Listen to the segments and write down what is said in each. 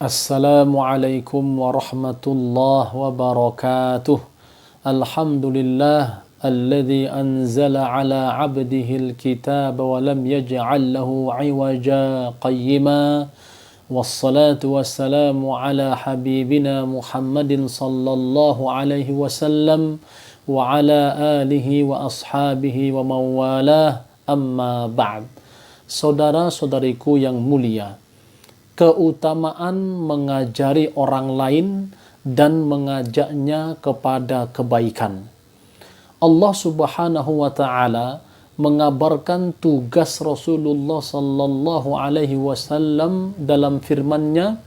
Assalamualaikum warahmatullahi wabarakatuh. Alhamdulillah alladzi anzala ala 'abdihi al-kitaba wa lam yaj'al lahu 'iwaja qayyima. Wassalatu wassalamu ala habibina Muhammadin sallallahu alaihi wasallam wa ala alihi wa ashabihi wa mawalah. Amma ba'd. Saudara-saudariku yang mulia, keutamaan mengajari orang lain dan mengajaknya kepada kebaikan. Allah Subhanahu wa taala mengabarkan tugas Rasulullah sallallahu alaihi wasallam dalam firman-Nya,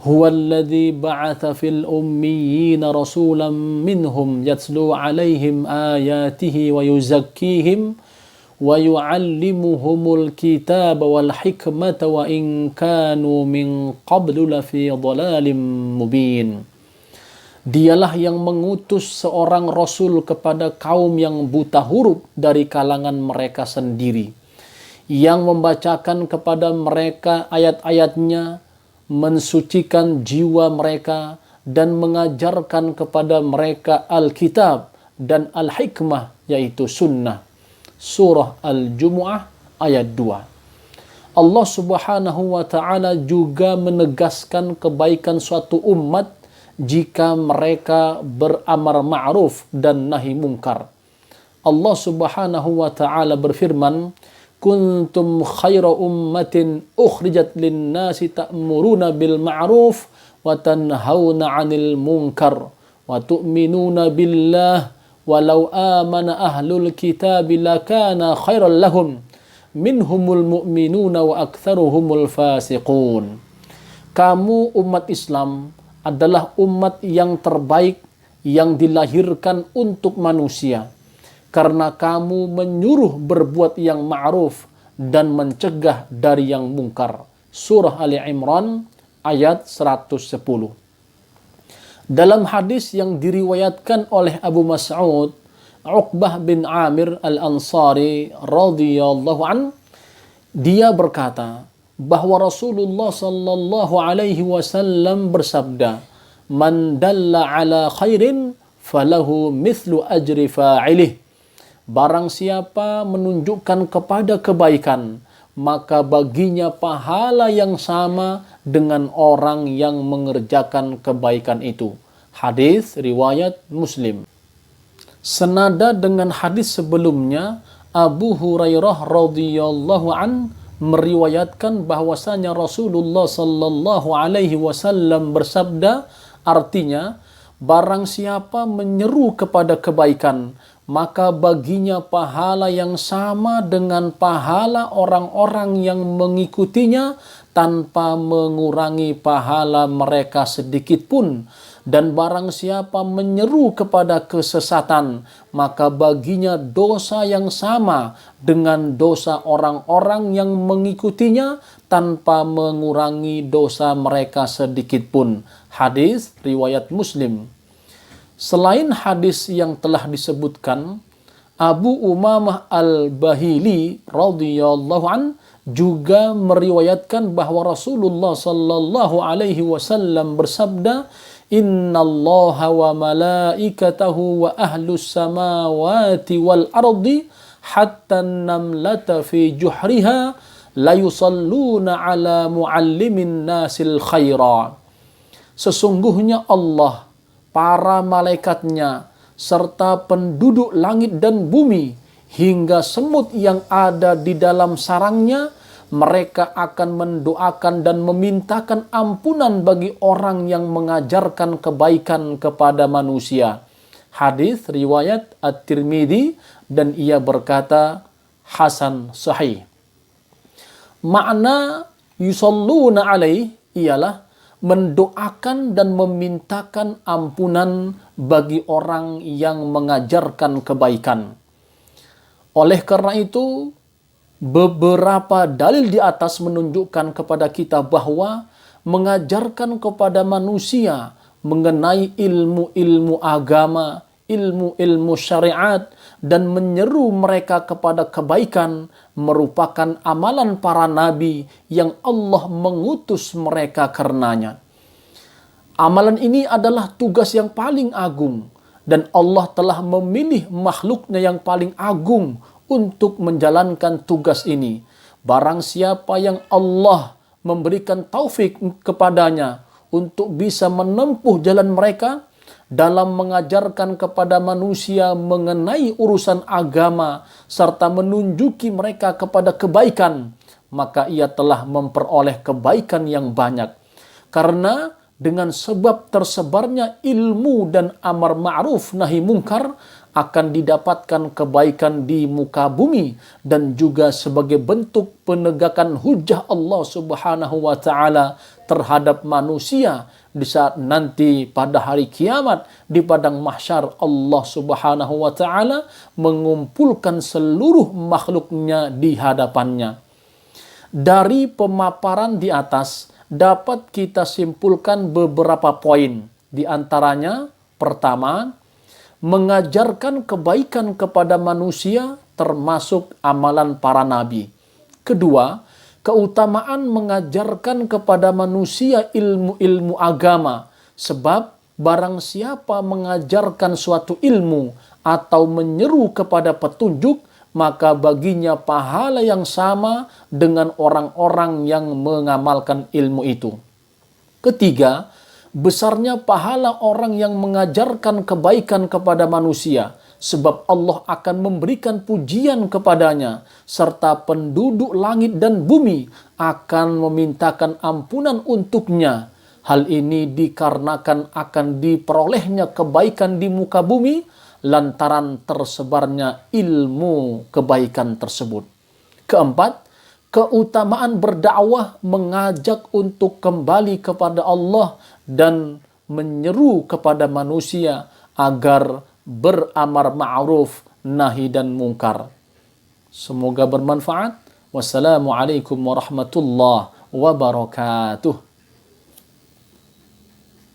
"Huwallazi ba'atsa fil ummiyina rasulan minhum yatlu 'alaihim ayatihi wa yuzakkihim wa yu'allimuhumul kitaba wal hikmata wa in kanu min qablu lafi dhalalin mubin." Dialah yang mengutus seorang rasul kepada kaum yang buta huruf dari kalangan mereka sendiri, yang membacakan kepada mereka ayat-ayatnya, mensucikan jiwa mereka, dan mengajarkan kepada mereka Alkitab dan Al-Hikmah, yaitu sunnah. Surah Al-Jumu'ah ayat 2. Allah Subhanahu wa ta'ala juga menegaskan kebaikan suatu umat jika mereka beramar ma'ruf dan nahi mungkar. Allah Subhanahu wa ta'ala berfirman, "Kuntum khaira ummatin ukhrijat lin-nasi ta'muruna bil ma'ruf wa tanhauna 'anil munkar wa tu'minuna billah walau amana ahlul kitabi lakana khairan lahum minhumul mu'minuna wa aktsaruhumul fasiqun." Kamu umat Islam adalah umat yang terbaik yang dilahirkan untuk manusia, karena kamu menyuruh berbuat yang ma'ruf dan mencegah dari yang mungkar. Surah Ali Imran ayat 110. Dalam hadis yang diriwayatkan oleh Abu Mas'ud, Uqbah bin Amir al-Ansari radhiyallahu an, dia berkata bahwa Rasulullah sallallahu alaihi wasallam bersabda, "Man dalla ala khairin falahu mithlu ajri fa'ilih." Barang siapa menunjukkan kepada kebaikan, maka baginya pahala yang sama dengan orang yang mengerjakan kebaikan itu. Hadis riwayat Muslim. Senada dengan hadis sebelumnya, Abu Hurairah radhiyallahu an meriwayatkan bahwasanya Rasulullah sallallahu alaihi wasallam bersabda, artinya, barang siapa menyeru kepada kebaikan, maka baginya pahala yang sama dengan pahala orang-orang yang mengikutinya tanpa mengurangi pahala mereka sedikit pun. Dan barang siapa menyeru kepada kesesatan, maka baginya dosa yang sama dengan dosa orang-orang yang mengikutinya tanpa mengurangi dosa mereka sedikit pun. Hadis riwayat Muslim. Selain hadis yang telah disebutkan, Abu Umamah al-Bahili radhiyallahu an juga meriwayatkan bahwa Rasulullah sallallahu alaihi wasallam bersabda, "Innallaha wa malaikatahu wa ahlus samawati wal ardi hatta namlata fi juhriha la yusalluna ala muallimin nasil khaira." Sesungguhnya Allah, para malaikatnya, serta penduduk langit dan bumi, hingga semut yang ada di dalam sarangnya, mereka akan mendoakan dan memintakan ampunan bagi orang yang mengajarkan kebaikan kepada manusia. Hadis riwayat At-Tirmidzi, dan ia berkata hasan sahih. Makna yusalluna alaih ialah mendoakan dan memintakan ampunan bagi orang yang mengajarkan kebaikan. Oleh karena itu, beberapa dalil di atas menunjukkan kepada kita bahwa mengajarkan kepada manusia mengenai ilmu-ilmu agama, ilmu-ilmu syariat dan menyeru mereka kepada kebaikan merupakan amalan para nabi yang Allah mengutus mereka karenanya. Amalan ini adalah tugas yang paling agung dan Allah telah memilih makhluknya yang paling agung untuk menjalankan tugas ini. Barang siapa yang Allah memberikan taufik kepadanya untuk bisa menempuh jalan mereka dalam mengajarkan kepada manusia mengenai urusan agama serta menunjuki mereka kepada kebaikan, maka ia telah memperoleh kebaikan yang banyak. Karena dengan sebab tersebarnya ilmu dan amar ma'ruf nahi mungkar akan didapatkan kebaikan di muka bumi dan juga sebagai bentuk penegakan hujah Allah Subhanahu wa taala terhadap manusia di saat nanti pada hari kiamat di padang mahsyar Allah Subhanahu wa taala mengumpulkan seluruh makhluknya di hadapannya. Dari pemaparan di atas dapat kita simpulkan beberapa poin. Di antaranya, pertama, mengajarkan kebaikan kepada manusia termasuk amalan para nabi. Kedua, keutamaan mengajarkan kepada manusia ilmu-ilmu agama. Sebab barang siapa mengajarkan suatu ilmu atau menyeru kepada petunjuk, maka baginya pahala yang sama dengan orang-orang yang mengamalkan ilmu itu. Ketiga, besarnya pahala orang yang mengajarkan kebaikan kepada manusia, sebab Allah akan memberikan pujian kepadanya, serta penduduk langit dan bumi akan memintakan ampunan untuknya. Hal ini dikarenakan akan diperolehnya kebaikan di muka bumi, lantaran tersebarnya ilmu kebaikan tersebut. Keempat, keutamaan berdakwah mengajak untuk kembali kepada Allah dan menyeru kepada manusia agar beramar ma'ruf nahi dan mungkar. Semoga bermanfaat. Wassalamualaikum warahmatullahi wabarakatuh.